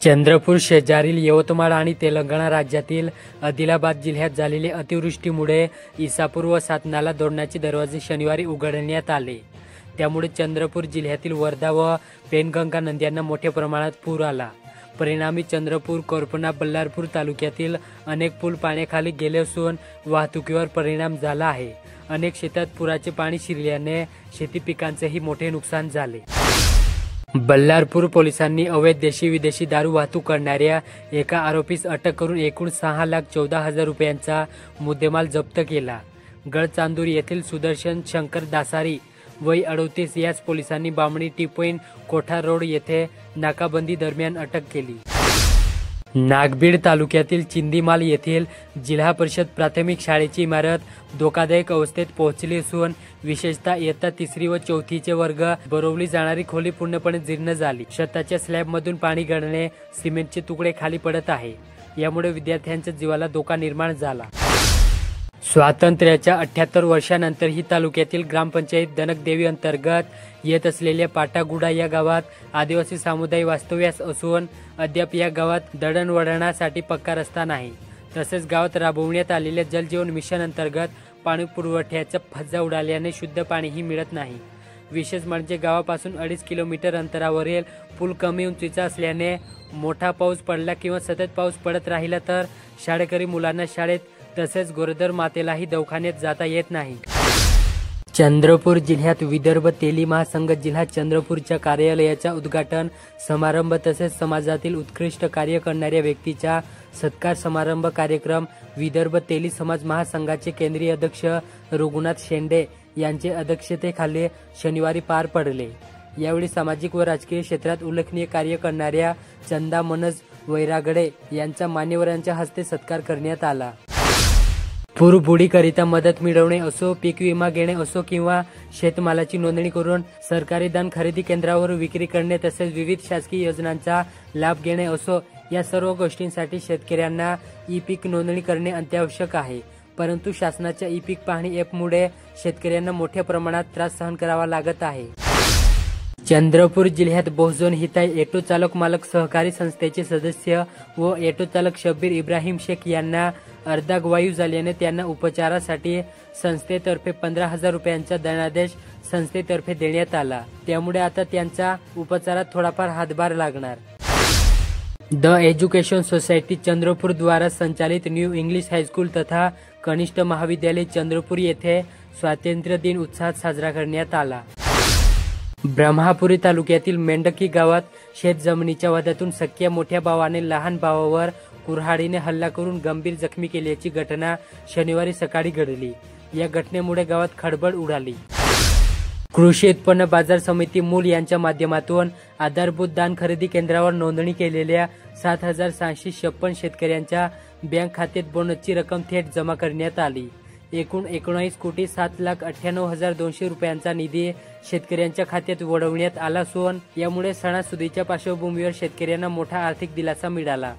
चंद्रपूर शेजारील यवतमाळ आणि तेलंगणा राज्यातील आदिलाबाद जिल्ह्यात झालेल्या अतिवृष्टीमुळे इसापूर व सातनाला धरणाचे दरवाजे शनिवारी उघडण्यात आले। त्यामुळे चंद्रपूर जिल्ह्यातील वर्धा व पेनगंगा नद्यांना मोठ्या प्रमाणात पूर आला। परिणामी चंद्रपूर, कोरपणा, बल्लारपूर तालुक्यातील अनेक पूल पाण्याखाली गेले असून वाहतुकीवर परिणाम झाला आहे। अनेक शेतात पुराचे पाणी शिरल्याने शेती पिकांचेही मोठे नुकसान झाले। बल्लारपूर पोलिसांनी अवैध देशी विदेशी दारू वाहतूक करणाऱ्या एका आरोपीस अटक करून एकूण 6,14,000 रुपयांचा मुद्देमाल जप्त केला। गडचांदूर येथील सुदर्शन शंकर दासारी वय 38 यास पोलिसांनी बामणी टी पॉइंट कोठार रोड येथे नाकाबंदी दरम्यान अटक केली। नागबीड तालुक्यातील चिंदीमाल येथील जिल्हा परिषद प्राथमिक शाळेची इमारत धोकादायक अवस्थेत पोहोचली असून विशेषतः इयत्ता 3री व 4थीचे वर्ग भरवली जाणारी खोली पूर्णपणे जीर्ण झाली। छताच्या स्लॅबमधून पाणी गळणे, सिमेंटचे तुकडे खाली पडत आहे। यामुळे विद्यार्थ्यांच्या जीवाला धोका निर्माण झाला। स्वातंत्र्याच्या 78 वर्षांनंतरही तालुक्यातील ग्रामपंचायत दनकदेवी अंतर्गत येत असलेल्या पाटागुडा या गावात आदिवासी समुदाय वास्तव्यास असून अद्याप या गावात दळणवळणासाठी पक्का रस्ता नाही। तसेच गावात राबवण्यात आलेल्या जलजीवन मिशन अंतर्गत पाणी पुरवठ्याचा फज्जा उडाल्याने शुद्ध पाणीही मिळत नाही। विशेष म्हणजे गावापासून 2.5 किलोमीटर अंतरावरील पूल कमी उंचीचा असल्याने मोठा पाऊस पडला किंवा सतत पाऊस पडत राहिला तर शाळकरी मुलांना शाळेत तसेच गरोदर मातेलाही दवाखान्यात जाता येत नाही। चंद्रपूर जिल्ह्यात विदर्भ तेली महासंघ जिल्हा चंद्रपूरच्या कार्यालयाचा उद्घाटन समारंभ तसेच समाजातील उत्कृष्ट कार्य करणाऱ्या व्यक्तीचा सत्कार समारंभ कार्यक्रम विदर्भ तेली समाज महासंघाचे केंद्रीय अध्यक्ष रघुनाथ शेंडे यांच्या अध्यक्षतेखाली शनिवारी पार पडले। यावेळी सामाजिक व राजकीय क्षेत्रात उल्लेखनीय कार्य करणाऱ्या चंदा मनज वैरागडे यांचा मान्यवरांच्या हस्ते सत्कार करण्यात आला। पूरबुडीकरिता मदत मिळवणे असो, पीक विमा घेणे असो किंवा शेतमालाची नोंदणी करून सरकारी धान खरेदी केंद्रावर विक्री करणे तसेच विविध शासकीय योजनांचा लाभ घेणे असो, या सर्व गोष्टींसाठी शेतकऱ्यांना ई पीक नोंदणी करणे अत्यावश्यक आहे। परंतु शासनाच्या ई पीक पाहणी ॲपमुळे शेतकऱ्यांना मोठ्या प्रमाणात त्रास सहन करावा लागत आहे। चंद्रपूर जिल्ह्यात बहुजन हिताय ऑटो चालक मालक सहकारी संस्थेचे सदस्य व ऑटो चालक शब्बीर इब्राहिम शेख यांना अर्धांगवायू झाल्याने त्यांना उपचारासाठी संस्थेतर्फे 15,000 रुपयांचा धनादेश संस्थेतर्फे देण्यात आला। त्यामुळे आता त्यांचा उपचारात थोडाफार हातभार लागणार। द एज्युकेशन सोसायटी चंद्रपूर द्वारा संचालित न्यू इंग्लिश हायस्कूल तथा कनिष्ठ महाविद्यालय चंद्रपूर येथे स्वातंत्र्य दिन उत्साहात साजरा करण्यात आला। ब्रह्मपुरी तालुक्यातील मेंढकी गावात शेत जमिनीच्या वादातून सख्या मोठ्या भावाने लहान भावावर कुऱ्हाडीने हल्ला करून गंभीर जखमी केल्याची घटना शनिवारी सकाळी घडली। या घटनेमुळे गावात खळबळ उडाली। कृषी उत्पन्न बाजार समिती मूल यांच्या माध्यमातून आधारभूत धान खरेदी केंद्रावर नोंदणी केलेल्या 7,656 शेतकऱ्यांच्या बँक खात्यात बोनसची रक्कम थेट जमा करण्यात आली। एकूण 19,07,98,200 रुपयांचा निधी शेतकऱ्यांच्या खात्यात वळवण्यात आला असून यामुळे सणासुदीच्या पार्श्वभूमीवर शेतकऱ्यांना मोठा आर्थिक दिलासा मिळाला।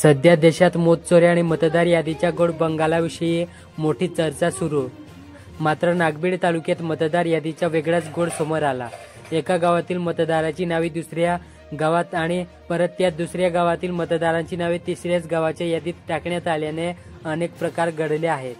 सध्या देशात मतचोरी आणि मतदार यादीच्या गोड बंगालाविषयी मोठी चर्चा सुरू। मात्र नागबीड तालुक्यात मतदार यादीचा वेगळाच गोड समोर आला। एका गावातील मतदाराची नावे दुसऱ्या गावात आणि परत त्या दुसऱ्या गावातील मतदारांची नावे तिसऱ्याच गावाच्या यादीत टाकण्यात आल्याने अनेक प्रकार घडले आहेत।